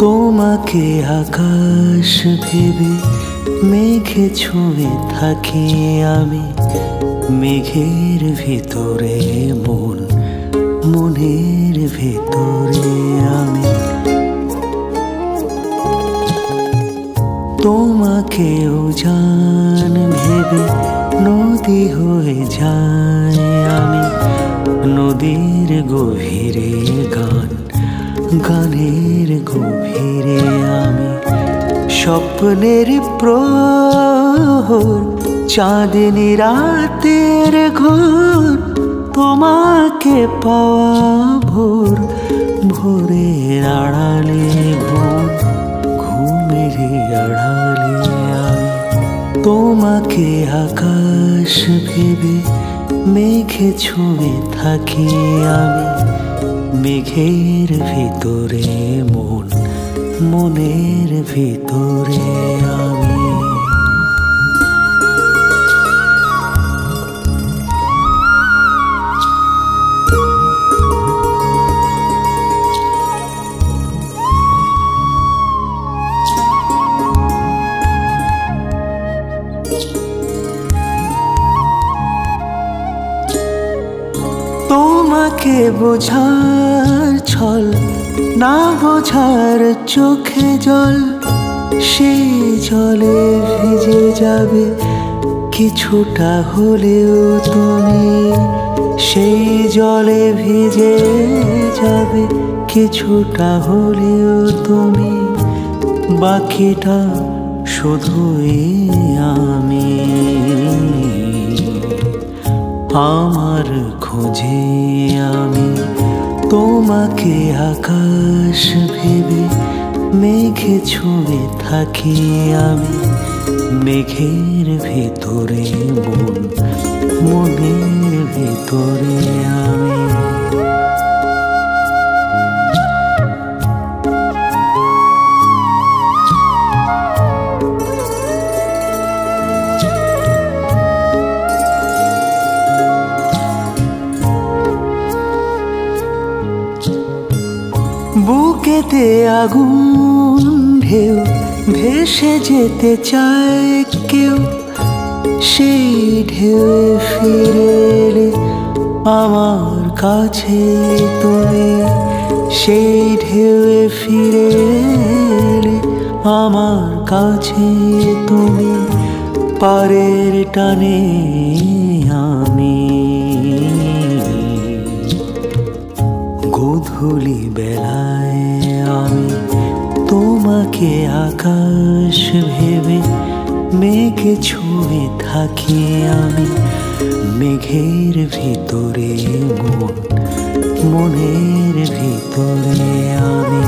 তোমাকে আকাশ ভেবে মেঘে ছুঁয়ে থাকি আমি, মেঘের ভিতরে মন, মনের ভিতরে আমি। তোমাকেও জান ভেবে নদী হয়ে যায় আমি, নদীর গভীরে গান, গানের গভীরে আমি। স্বপ্নের প্রহর চাঁদনি রাতের ঘোর, তোমাকে পাওয়া ভোর, ভোরের আড়ালে ঘুম, ঘুমের আড়ালে আমি। তোমাকে আকাশ ভেবে মেঘে ছুঁয়ে থাকি আমি, মেঘের ভিতরে মন, মনের ভিতরে আমি। তোমাকে বোঝার ছল, না বোঝার চোখে জল, সেই জলে ভিজে যাবে কিছুটা হলেও তুমি, সেই জলে ভিজে যাবে কিছুটা হলেও তুমি। বাকিটা শুধুই আমি, আমার খোঁজে আমি। তোমাকে আকাশ ভেবে মেঘে ছুঁয়ে থাকি আমি, মেঘের ভিতরে মন, মনের ভিতরে আমি। বুকেতে আগুন ঢেউ ভেসে যেতে চায় কেউ, সেই ঢেউ ফিরে এলে আমার কাছে তুমি, সেই ঢেউ ফিরে এলে আমার কাছে তুমি। পারের টানে আমি গোধূলি বেলায় আমি, তোমাকে আকাশ ভেবে মেঘে ছুঁয়ে থাকি আমি, মেঘের ভিতরে মন, মনের ভিতরে আমি।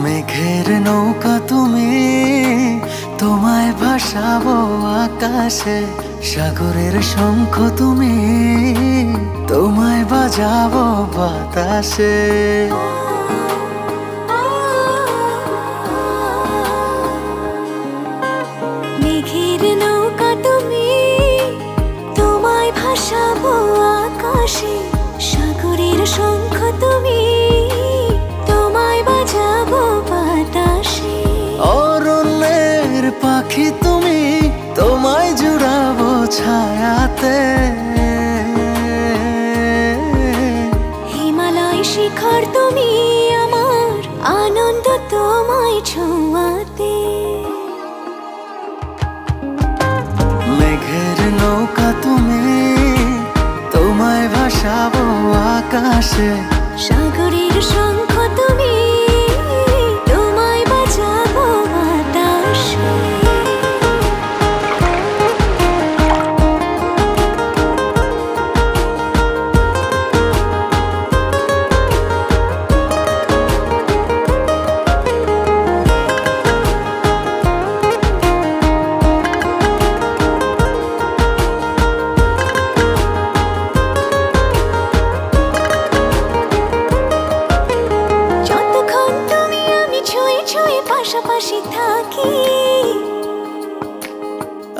মেঘের নৌকা তুমি, তোমায় ভাসাবো আকাশে। সাগরের শঙ্খ তুমি, তোমায় বাজাবো বাতাসে। মেঘের নৌকা তুমি, তোমায় ভাসাবো আকাশে। সাগরের শঙ্খ তুমি, তোমায় বাজাবো বাতাসে। অরণ্যের পাখি তুমি, তোমায় জুড়াবো ছায়াতে। হিমালয় শিখর তুমি, আমার আনন্দ তোমায় ছোঁয়াতে। মেঘের নৌকা তুমি, তোমায় ভাসাবো আকাশে। সাগরের শঙ্খ তুমি, তোমায় বাজাবো বাতাসে।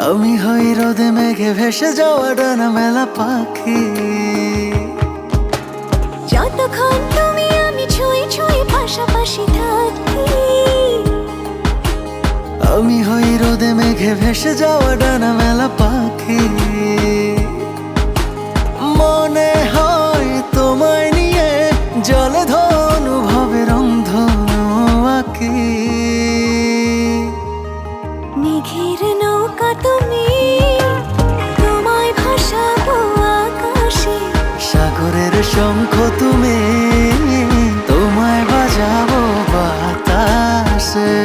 আমি হই রোদে মেঘে ভেসে যাওয়া ডানা মেলা পাখি। যতক্ষণ তুমি আমি ছুঁয়ে ছুঁয়ে পাশাপাশি থাকি। আমি হই রোদে মেঘে ভেসে যাওয়া ডানা মেলা পাখি। মনে হয় তোমায় নিয়ে জলে অনুভবের অন্ধনু আঁকি। মেঘের নৌকা তুমি, তোমায় ভাসাবো আকাশে। সাগরের শঙ্খ তুমি, তোমায় বাজাবো বাতাসে।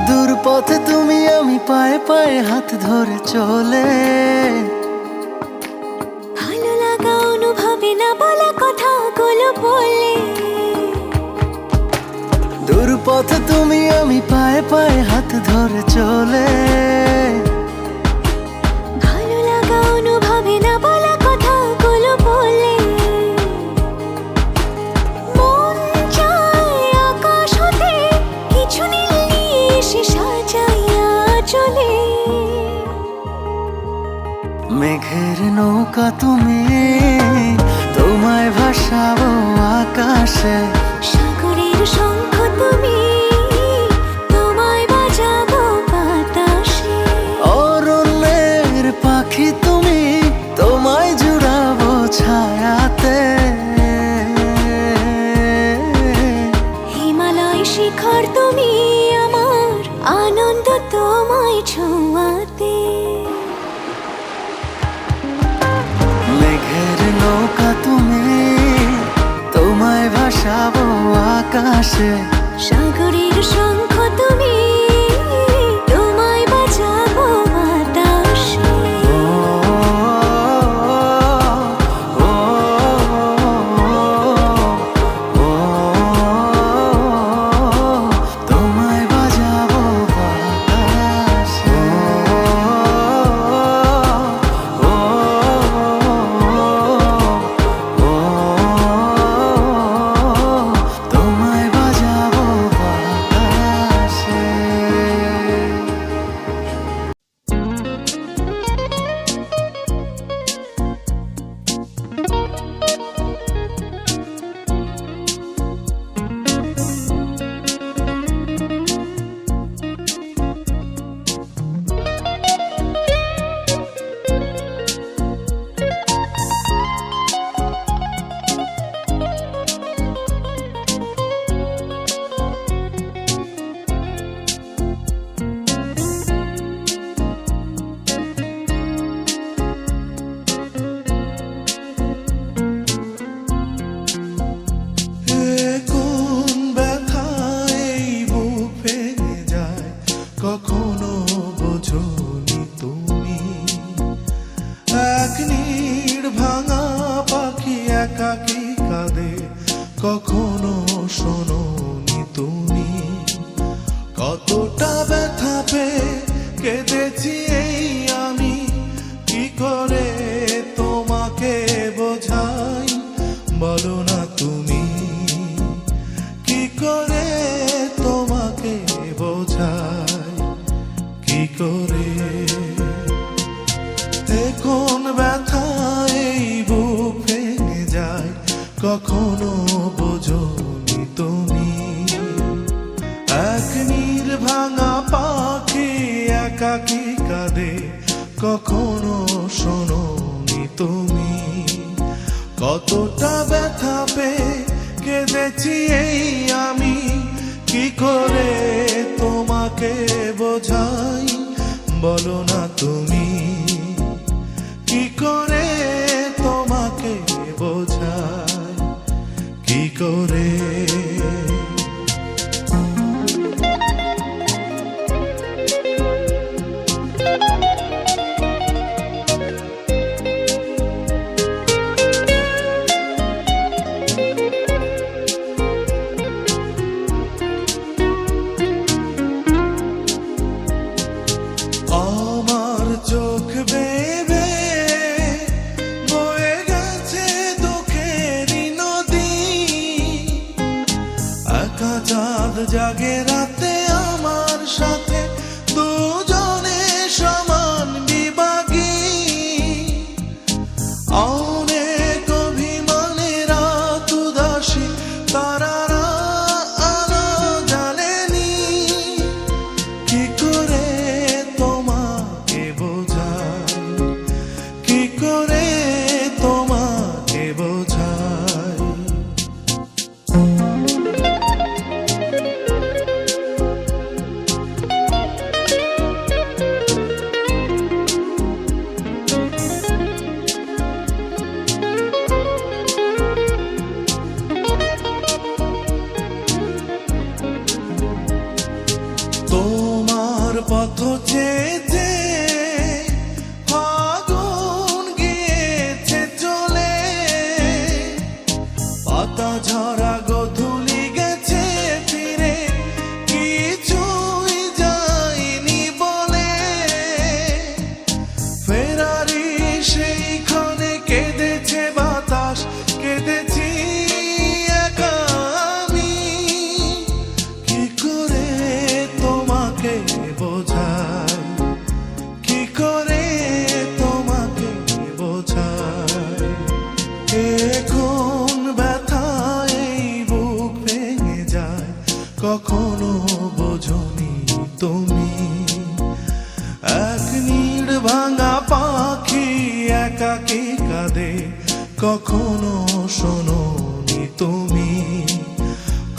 দূর পথে তুমি আমি পায়ে পায়ে হাত ধরে চলে। ভালো লাগা অনুভবে না বলা কথাগুলো বলে। দূর পথে তুমি আমি পায়ে পায়ে হাত ধরে চলে। ভালো লাগা অনুভবে না বলা কথাগুলো বলে। মন চায় আকাশ হতে কিছু নীল নিয়ে এসে সাজাইয়া চলে। মেঘের নৌকা তুমি, তোমায় ভাসাবো আকাশে। সাগরের শঙ্খ তুমি, তোমায় বাজাবো বাতাসে। অরণ্যের পাখি তুমি, তোমায় জুড়াবো ছায়াতে। হিমালয় শিখর তুমি, আমার আনন্দ তোমায় ছোঁয়াতে। মেঘের নৌকা তুমি, তোমায় ভাসাবো আকাশে। সাগরের শঙ্খ তুমি, তোমায় বাজাবো বাতাসে। ও, ও, ও, তোমায় বাজাবো বাতাসে। ও, ও, তোমায় বাজাবো বাতাসে। কোন ব্যথায় বুক ভেঙে যায়, কখনো বোঝনি তুমি। এক নীড় ভাঙা পাখি একাকী কাঁদে, কখনো শোনোনি তুমি। কতটা ব্যথা পেয়ে কেঁদেছি এই আমি, কি করে তোমাকে বোঝাই বলো না তুমি। কি করে তোমাকে বোঝাই, কি করে। কোন ব্যথায় এই বুক ভেঙে যায়, কখনো বোঝনি তুমি। এক নীড় ভাঙা পাখি একাকী কাঁদে, কখনো শোনোনি তুমি। কতটা ব্যথা পেয়ে কেঁদেছি এই আমি, কি করে তোমাকে বোঝাই বলো না তুমি। কি করে তোমাকে বোঝাই, কি করে। চাঁদ জাগে রাতে আমার সাথে, দুজনে সমান বিভাগী। অনেক অভিমানে রাত উদাসী, তারারা আলো জ্বালেনি। কি করে তোমাকে বোঝাই, কি করে তোমাকে বোঝাই। তোমার পথ চেয়ে ফাগুন গিয়েছে চলে, পাতা ঝরা গোধূলি গেছে ফিরে, কিছুই যায়নি বলে। ফেরারি সেই ক্ষণে কেঁদেছে বাতাস, কেঁদেছি একা আমি। কি করে তোমাকে বোঝাই, কি করে তোমাকে বোঝাই। এখন ব্যথায় এই বুক ভেঙে যায়, কখনো বোঝনি তুমি। এক নীড় ভাঙা পাখি একাকী কাঁদে, কখনো শোনোনি তুমি।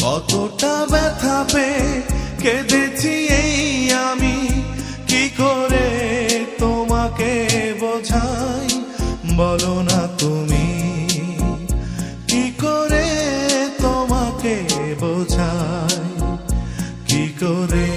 কতটা ব্যথা পেয়ে কেঁদেছি এই আমি, কি করে তোমাকে বোঝাই বলো না তুমি। কি করে তোমাকে বোঝাই, কি করে।